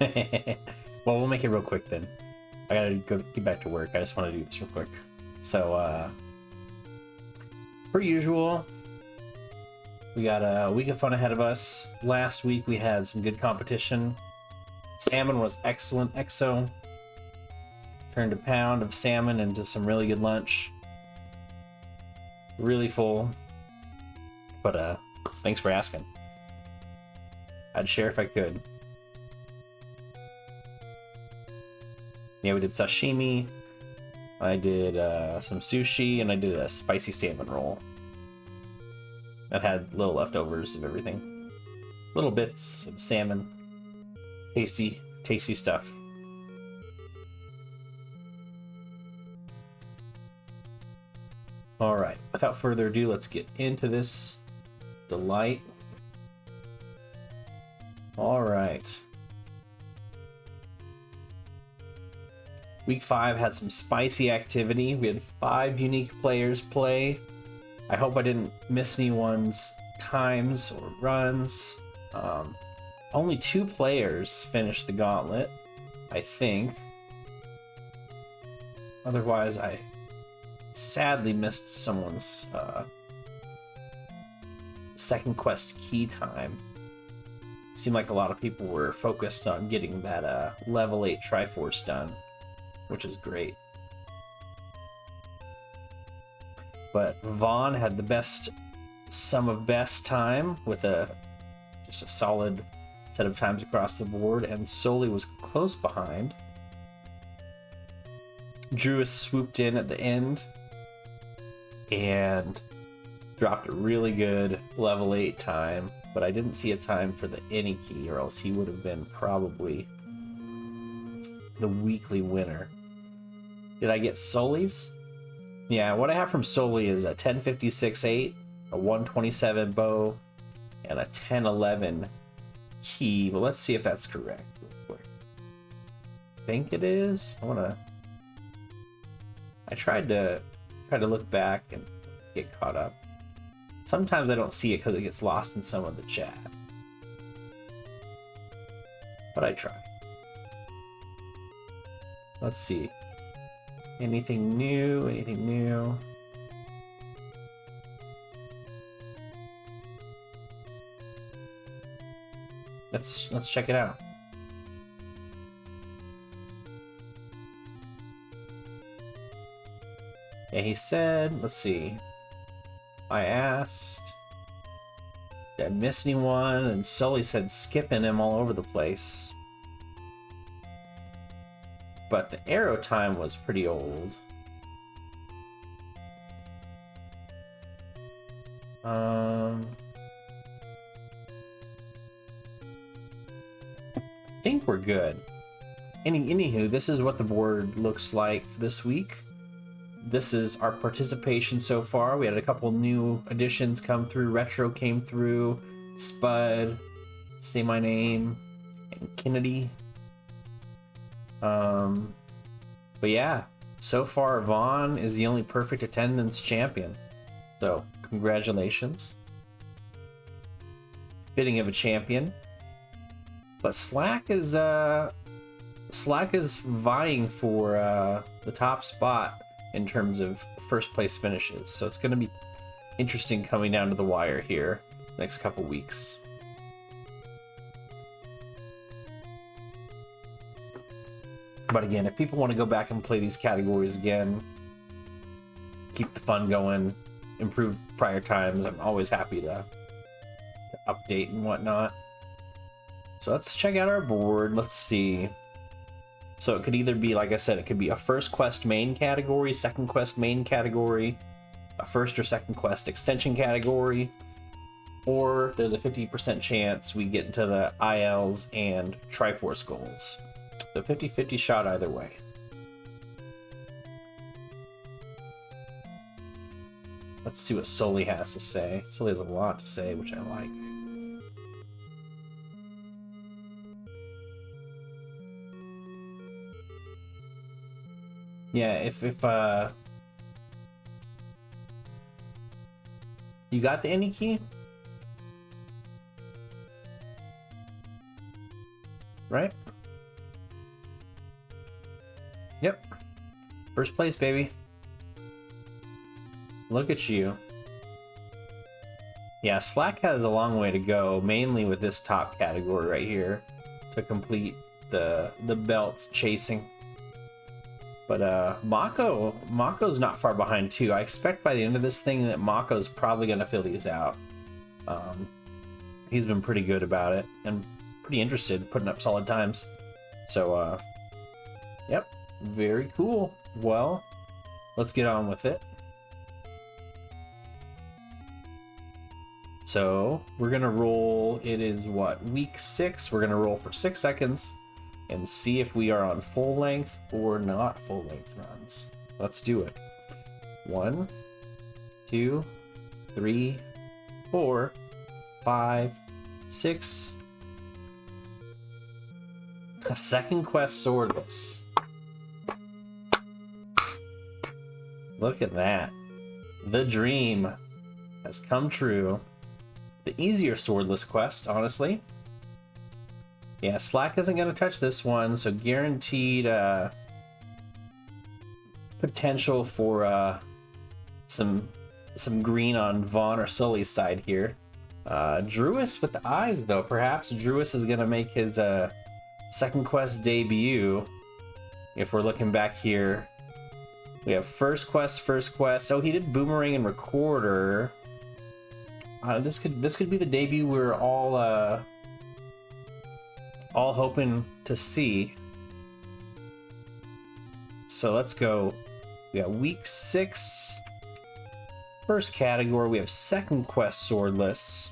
Well, we'll make it real quick then. I gotta go get back to work. I just want to do this real quick. So, per usual, we got a week of fun ahead of us. Last week we had some good competition. Salmon was excellent. Exo turned a pound of salmon into some really good lunch. Really full. But thanks for asking. I'd share if I could. Yeah, we did sashimi. I did some sushi, and I did a spicy salmon roll. That had little leftovers of everything. Little bits of salmon. Tasty, tasty stuff. Alright, without further ado, let's get into this delight. Alright. Week 5 had some spicy activity. We had 5 unique players play. I hope I didn't miss anyone's times or runs. Only 2 players finished the gauntlet, I think. Otherwise, I sadly missed someone's second quest key time. Seemed like a lot of people were focused on getting that level 8 Triforce done, which is great. But Vaughn had the best sum of best time with just a solid set of times across the board, and Sully was close behind. Drew swooped in at the end and dropped a really good level 8 time, but I didn't see a time for the any key, or else he would have been probably the weekly winner. Did I get Sully's? Yeah, what I have from Sully is a 1056-8, a 127 bow, and a 1011 key, but let's see if that's correct real quick. I think it is. I tried to look back and get caught up. Sometimes I don't see it because it gets lost in some of the chat, but I try. Let's see. Anything new? Anything new? Let's check it out. Yeah, he said, let's see. I asked, did I miss anyone? And Sully said skipping him all over the place. But the arrow time was pretty old. I think we're good. Anywho, this is what the board looks like for this week. This is our participation so far. We had a couple new additions come through. Retro came through. Spud, Say My Name, and Kennedy. But yeah, so far Vaughn is the only perfect attendance champion. So congratulations. Fitting of a champion. But Slack is vying for the top spot in terms of first place finishes. So it's going to be interesting coming down to the wire here next couple weeks. But again, if people want to go back and play these categories again, keep the fun going, improve prior times, I'm always happy to update and whatnot. So let's check out our board. Let's see. So it could either be, like I said, it could be a first quest main category, second quest main category, a first or second quest extension category, or there's a 50% chance we get into the ILs and Triforce goals. So 50-50 shot either way. Let's see what Sully has to say. Sully has a lot to say, which I like. Yeah, if you got the any key? Right? Yep. First place, baby. Look at you. Yeah, Slack has a long way to go, mainly with this top category right here, to complete the belt chasing. But Mako's not far behind too. I expect by the end of this thing that Mako's probably gonna fill these out. He's been pretty good about it and pretty interested, putting up solid times. So yep, very cool. Well, let's get on with it. So we're gonna roll, it is what, week 6? We're gonna roll for 6 seconds and see if we are on full length or not full length runs. Let's do it. 1, 2, 3, 4, 5, 6. A second quest Swordless. Look at that. The dream has come true. The easier Swordless quest, honestly. Yeah, Slack isn't going to touch this one, so guaranteed potential for some green on Vaughn or Sully's side here. Druis with the eyes, though. Perhaps Druis is going to make his second quest debut. If we're looking back here, we have first quest. Oh, he did Boomerang and Recorder. This could be the debut we're all hoping to see. So let's go. We got week 6. First category, we have second quest Swordless.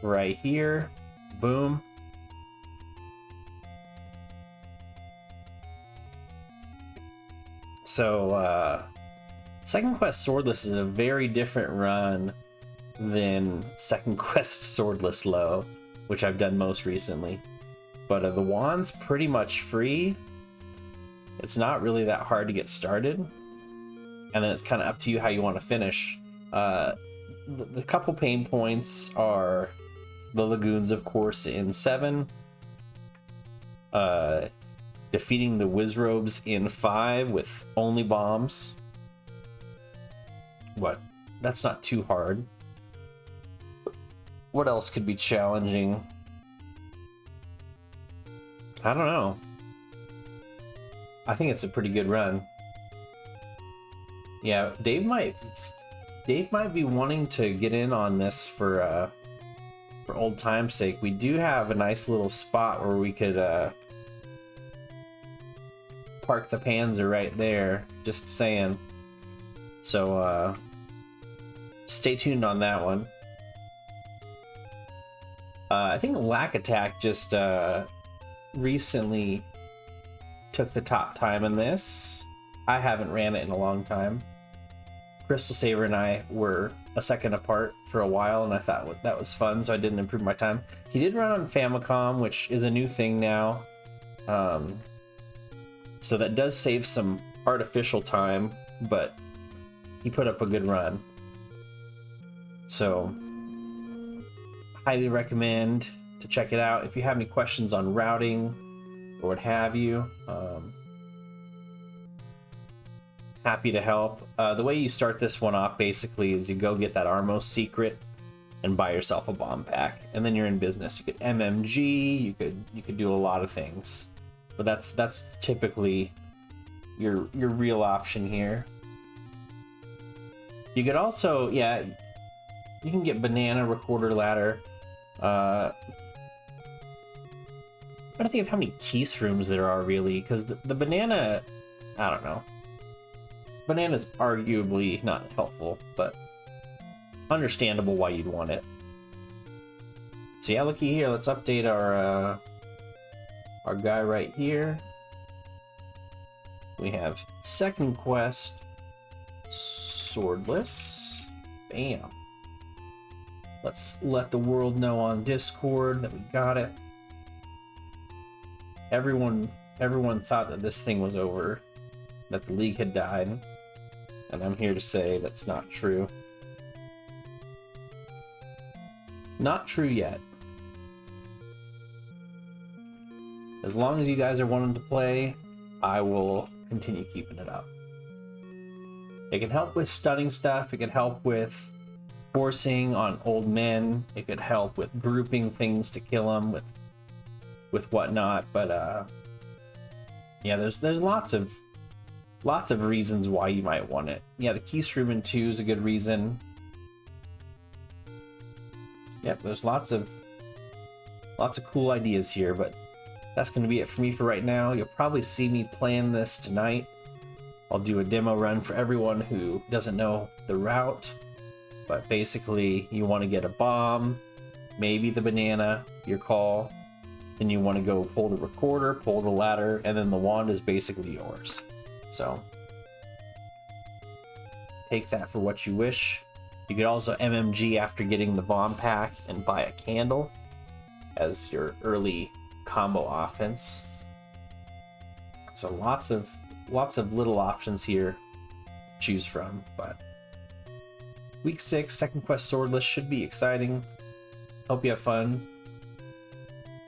Right here. Boom. So, second quest Swordless is a very different run than second quest Swordless Low, which I've done most recently. But the wand's pretty much free. It's not really that hard to get started. And then it's kind of up to you how you want to finish. The couple pain points are the lagoons, of course, in 7. Defeating the Wizrobes in 5 with only bombs. What? That's not too hard. What else could be challenging? I don't know. I think it's a pretty good run. Yeah, Dave might be wanting to get in on this for old time's sake. We do have a nice little spot where we could park the Panzer right there. Just saying. So stay tuned on that one. I think Lack Attack just recently took the top time in this. I haven't ran it in a long time. Crystal Saber and I were a second apart for a while, and I thought that was fun, so I didn't improve my time. He did run on Famicom, which is a new thing now. So that does save some artificial time, but he put up a good run. So highly recommend to check it out. If you have any questions on routing or what have you, happy to help. The way you start this one off basically is you go get that Armo secret and buy yourself a bomb pack, and then you're in business. You could MMG, you could do a lot of things, but that's typically your real option here. You could also, yeah, you can get Banana Recorder Ladder. I don't think of how many keysrooms there are really, because the banana, I don't know. Banana's arguably not helpful, but understandable why you'd want it. So yeah, looky here. Let's update our guy right here. We have second quest, Swordless. Bam. Let's let the world know on Discord that we got it. Everyone thought that this thing was over, that the league had died, and I'm here to say that's not true. Not true yet. As long as you guys are wanting to play, I will continue keeping it up. It can help with stunning stuff. It can help with forcing on old men. It could help with grouping things to kill them with whatnot. But yeah, there's lots of reasons why you might want it. Yeah, the Keystream 2 is a good reason. Yep, there's lots of cool ideas here, but that's going to be it for me for right now. You'll probably see me playing this tonight. I'll do a demo run for everyone who doesn't know the route, but basically you want to get a bomb, maybe the banana, your call, then you want to go pull the recorder, pull the ladder, and then the wand is basically yours. So take that for what you wish. You could also MMG after getting the bomb pack and buy a candle as your early combo offense. So lots of little options here to choose from. But week 6 second quest Swordless should be exciting. Hope you have fun.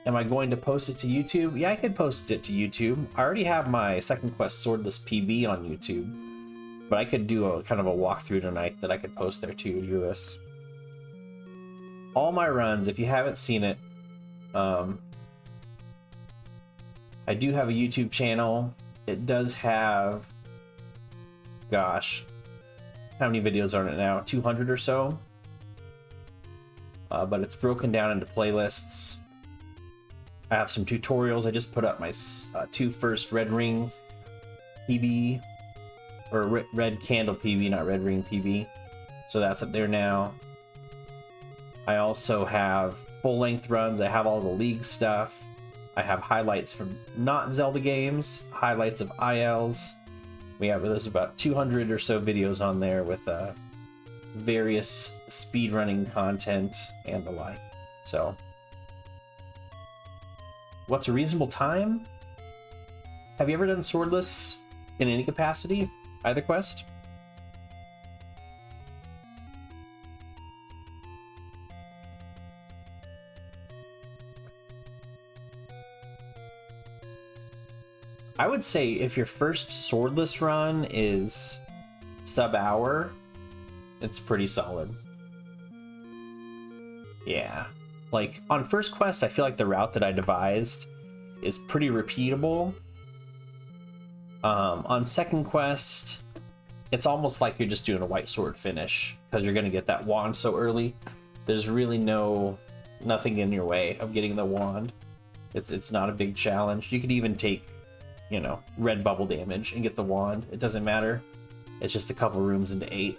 Am I going to post it to YouTube? Yeah, I could post it to YouTube. I already have my second quest Swordless PB on YouTube, but I could do a kind of a walkthrough tonight that I could post there too, Druis. All my runs, if you haven't seen it, I do have a YouTube channel. It does have, gosh, how many videos are in it now? 200 or so. But it's broken down into playlists. I have some tutorials. I just put up my 2 first Red Ring PB, or Red Candle PB, not Red Ring PB. So that's up there now. I also have full-length runs. I have all the league stuff. I have highlights from not Zelda games, highlights of ILs. There's about 200 or so videos on there with various speedrunning content and the like. So, what's a reasonable time? Have you ever done Swordless in any capacity, either quest? I would say if your first Swordless run is sub-hour, it's pretty solid. Yeah. Like, on first quest, I feel like the route that I devised is pretty repeatable. On second quest, it's almost like you're just doing a white sword finish, because you're going to get that wand so early. There's really nothing in your way of getting the wand. It's not a big challenge. You could even take, you know, red bubble damage and get the wand. It doesn't matter. It's just a couple rooms into 8.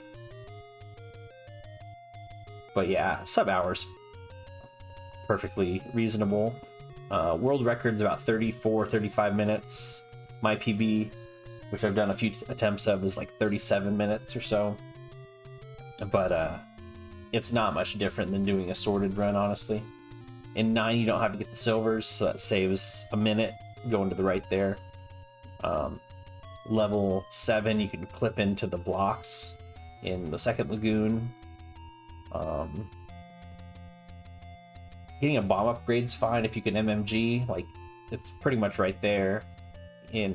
But yeah, sub-hours, perfectly reasonable. World record's about 34-35 minutes. My PB, which I've done a few attempts of, is like 37 minutes or so. But it's not much different than doing a sorted run, honestly. In 9, you don't have to get the silvers, so that saves a minute going to the right there. Level 7, you can clip into the blocks in the second lagoon. Getting a bomb upgrade's fine if you can MMG. Like, it's pretty much right there in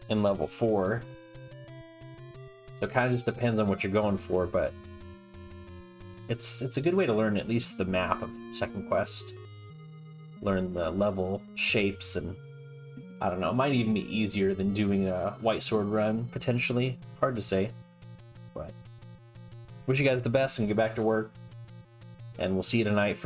level 4. So it kind of just depends on what you're going for, but it's a good way to learn at least the map of second quest. Learn the level shapes, and I don't know, it might even be easier than doing a white sword run, potentially. Hard to say, but wish you guys the best and get back to work, and we'll see you tonight for